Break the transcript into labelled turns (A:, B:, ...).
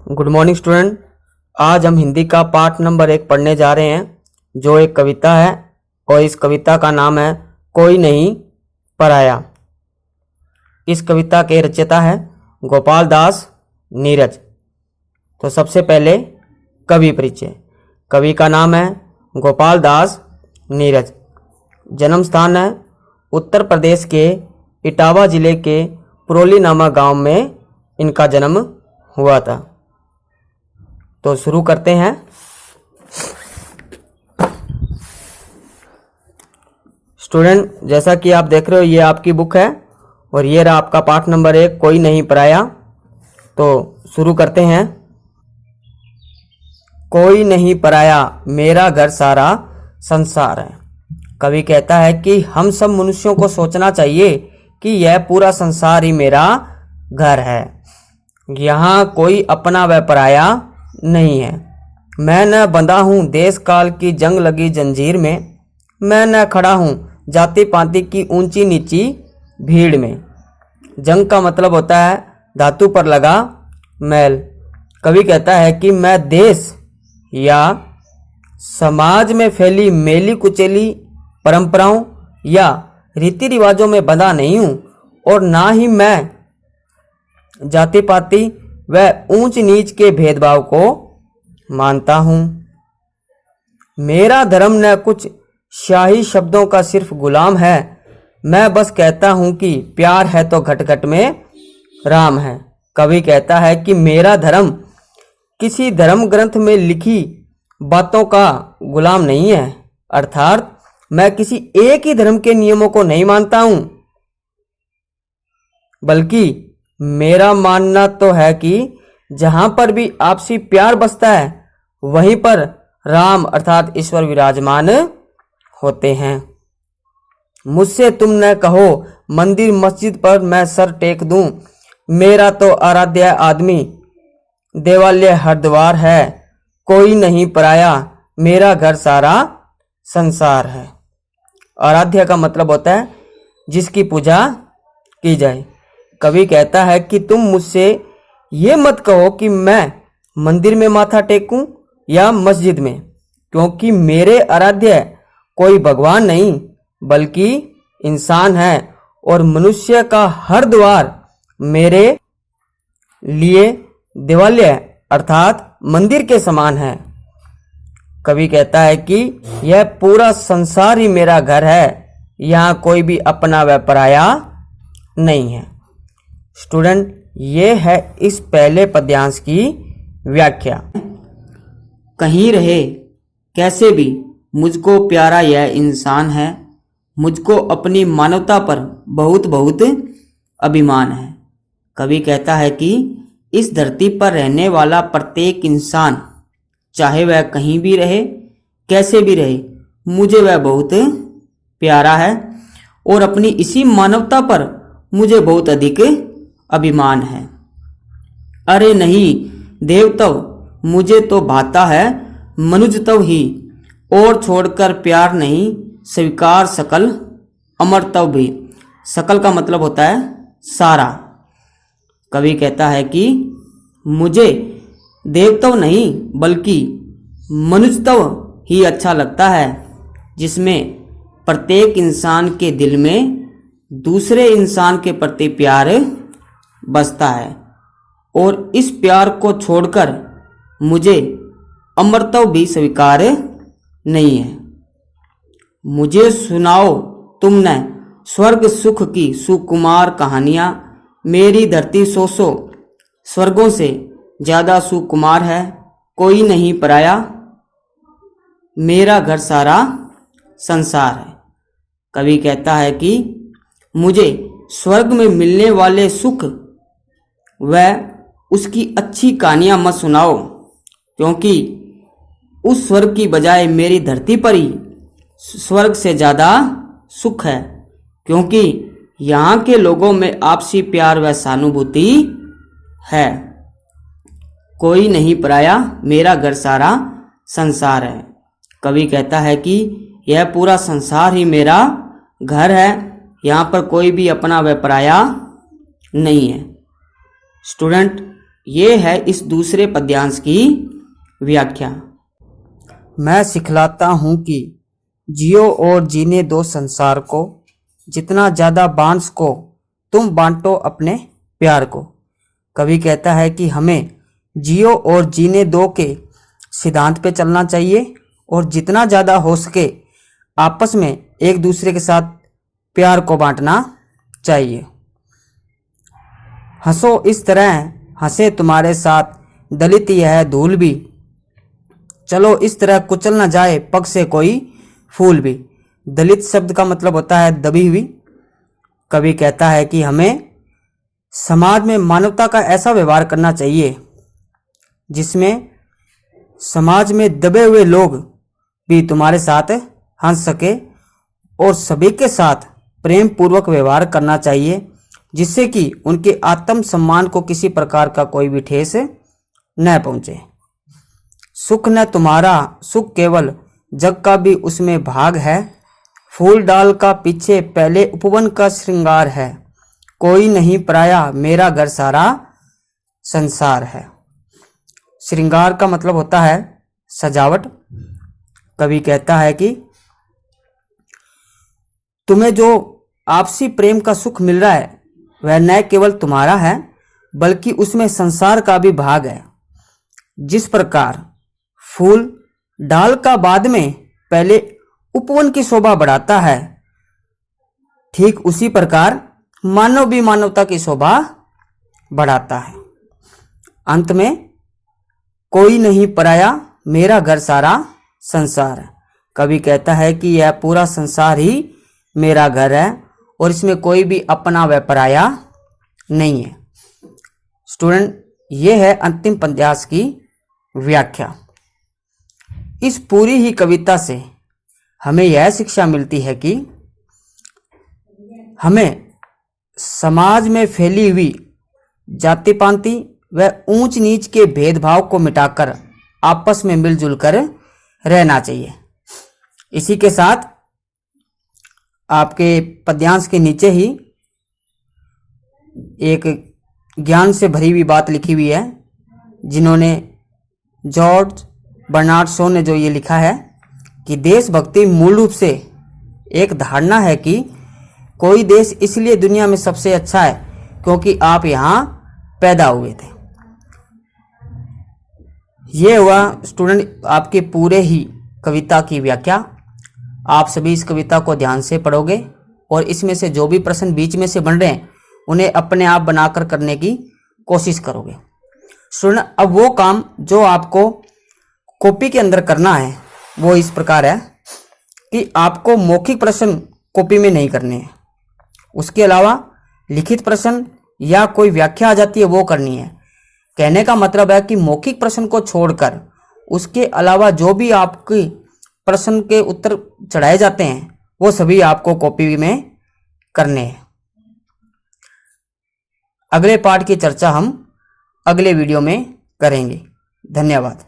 A: Good morning student. आज हम हिंदी का पाठ नंबर 1 पढ़ने जा रहे हैं जो एक कविता है और इस कविता का नाम है कोई नहीं पराया। इस कविता के रचयिता है गोपाल दास नीरज। तो सबसे पहले कवि परिचय। कवि का नाम है गोपाल दास नीरज। जन्म स्थान है उत्तर प्रदेश के इटावा जिले के पुरोली नामक गांव में इनका जन्म हुआ था। तो शुरू करते हैं। स्टूडेंट, जैसा कि आप देख रहे हो ये आपकी बुक है और ये रहा आपका पाठ नंबर 1 कोई नहीं पराया। तो शुरू करते हैं। कोई नहीं पराया मेरा घर सारा संसार है। कवि कहता है कि हम सब मनुष्यों को सोचना चाहिए कि यह पूरा संसार ही मेरा घर है। यहाँ कोई अपना व पराया नहीं है। मैं न बंधा हूँ देश काल की जंग लगी जंजीर में। मैं न खड़ा हूँ जाति पाति की ऊंची नीची भीड़ में। जंग का मतलब होता है धातु पर लगा मैल। कवि कहता है कि मैं देश या समाज में फैली मेली कुचेली परंपराओं या रीति रिवाजों में बंधा नहीं हूँ और ना ही मैं जाति पाति व ऊंच नीच के भेदभाव को मानता हूँ। मेरा धर्म न कुछ शाही शब्दों का सिर्फ गुलाम है। मैं बस कहता हूँ कि प्यार है तो घट घट में राम है। कवि कहता है कि मेरा धर्म किसी धर्म ग्रंथ में लिखी बातों का गुलाम नहीं है, अर्थात मैं किसी एक ही धर्म के नियमों को नहीं मानता हूँ, बल्कि मेरा मानना तो है कि जहां पर भी आपसी प्यार बसता है वहीं पर राम अर्थात ईश्वर विराजमान होते हैं। मुझसे तुम न कहो मंदिर मस्जिद पर मैं सर टेक दूं। मेरा तो आराध्य आदमी देवालय हरिद्वार है। कोई नहीं पराया मेरा घर सारा संसार है। आराध्य का मतलब होता है जिसकी पूजा की जाए। कवि कहता है कि तुम मुझसे ये मत कहो कि मैं मंदिर में माथा टेकूं या मस्जिद में, क्योंकि मेरे आराध्य कोई भगवान नहीं बल्कि इंसान है और मनुष्य का हर द्वार मेरे लिए देवालय अर्थात मंदिर के समान है। कवि कहता है कि यह पूरा संसार ही मेरा घर है। यहाँ कोई भी अपना व पराया नहीं है। स्टूडेंट, ये है इस पहले पद्यांश की व्याख्या। कहीं रहे कैसे भी मुझको प्यारा यह इंसान है। मुझको अपनी मानवता पर बहुत बहुत अभिमान है। कवि कहता है कि इस धरती पर रहने वाला प्रत्येक इंसान चाहे वह कहीं भी रहे कैसे भी रहे मुझे वह बहुत प्यारा है और अपनी इसी मानवता पर मुझे बहुत अधिक अभिमान है। अरे नहीं देवतव मुझे तो भाता है मनुजतव ही, और छोड़कर प्यार नहीं स्वीकार सकल अमरतव भी। सकल का मतलब होता है सारा। कवि कहता है कि मुझे देवतव नहीं बल्कि मनुजतव ही अच्छा लगता है, जिसमें प्रत्येक इंसान के दिल में दूसरे इंसान के प्रति प्यार बसता है और इस प्यार को छोड़कर मुझे अमरत्व भी स्वीकार नहीं है। मुझे सुनाओ तुमने स्वर्ग सुख की सुकुमार कहानियाँ। मेरी धरती सौ सौ स्वर्गों से ज्यादा सुकुमार है। कोई नहीं पराया मेरा घर सारा संसार है। कवि कहता है कि मुझे स्वर्ग में मिलने वाले सुख व उसकी अच्छी कहानियां मत सुनाओ, क्योंकि उस स्वर्ग की बजाय मेरी धरती पर ही स्वर्ग से ज़्यादा सुख है, क्योंकि यहाँ के लोगों में आपसी प्यार व सहानुभूति है। कोई नहीं पराया मेरा घर सारा संसार है। कवि कहता है कि यह पूरा संसार ही मेरा घर है। यहाँ पर कोई भी अपना व पराया नहीं है। स्टूडेंट, ये है इस दूसरे पद्यांश की व्याख्या। मैं सिखलाता हूँ कि जियो और जीने दो संसार को, जितना ज़्यादा बांट सको तुम बांटो अपने प्यार को। कवि कहता है कि हमें जियो और जीने दो के सिद्धांत पे चलना चाहिए और जितना ज़्यादा हो सके आपस में एक दूसरे के साथ प्यार को बांटना चाहिए। हंसो इस तरह हंसे तुम्हारे साथ, दलित यह धूल भी, चलो इस तरह कुचल न जाए पग से कोई फूल भी। दलित शब्द का मतलब होता है दबी हुई। कवि कहता है कि हमें समाज में मानवता का ऐसा व्यवहार करना चाहिए जिसमें समाज में दबे हुए लोग भी तुम्हारे साथ हंस सके और सभी के साथ प्रेम पूर्वक व्यवहार करना चाहिए, जिससे कि उनके आत्म सम्मान को किसी प्रकार का कोई भी ठेस न पहुंचे। सुख न तुम्हारा सुख केवल जग का भी उसमें भाग है, फूल डाल का पीछे पहले उपवन का श्रृंगार है, कोई नहीं पराया मेरा घर सारा संसार है। श्रृंगार का मतलब होता है सजावट। कवि कहता है कि तुम्हें जो आपसी प्रेम का सुख मिल रहा है वह न केवल तुम्हारा है बल्कि उसमें संसार का भी भाग है। जिस प्रकार फूल डाल का बाद में पहले उपवन की शोभा बढ़ाता है, ठीक उसी प्रकार मानव भी मानवता की शोभा बढ़ाता है। अंत में कोई नहीं पराया मेरा घर सारा संसार है। कवि कहता है कि यह पूरा संसार ही मेरा घर है और इसमें कोई भी अपना व पराया नहीं है। स्टूडेंट, यह है अंतिम पद्यांश की व्याख्या। इस पूरी ही कविता से हमें यह शिक्षा मिलती है कि हमें समाज में फैली हुई जाति पांति व ऊंच नीच के भेदभाव को मिटाकर आपस में मिलजुल कर रहना चाहिए। इसी के साथ आपके पद्यांश के नीचे ही एक ज्ञान से भरी हुई बात लिखी हुई है, जिन्होंने जॉर्ज बर्नार्ड शॉ ने जो ये लिखा है कि देशभक्ति मूल रूप से एक धारणा है कि कोई देश इसलिए दुनिया में सबसे अच्छा है क्योंकि आप यहाँ पैदा हुए थे। ये हुआ स्टूडेंट आपके पूरे ही कविता की व्याख्या। आप सभी इस कविता को ध्यान से पढ़ोगे और इसमें से जो भी प्रश्न बीच में से बन रहे हैं उन्हें अपने आप बनाकर करने की कोशिश करोगे। स्टूडेंट, अब वो काम जो आपको कॉपी के अंदर करना है वो इस प्रकार है कि आपको मौखिक प्रश्न कॉपी में नहीं करने हैं, उसके अलावा लिखित प्रश्न या कोई व्याख्या आ जाती है वो करनी है। कहने का मतलब है कि मौखिक प्रश्न को छोड़कर उसके अलावा जो भी आपके प्रश्न के उत्तर चढ़ाए जाते हैं वो सभी आपको कॉपी में करने हैं। अगले पार्ट की चर्चा हम अगले वीडियो में करेंगे। धन्यवाद।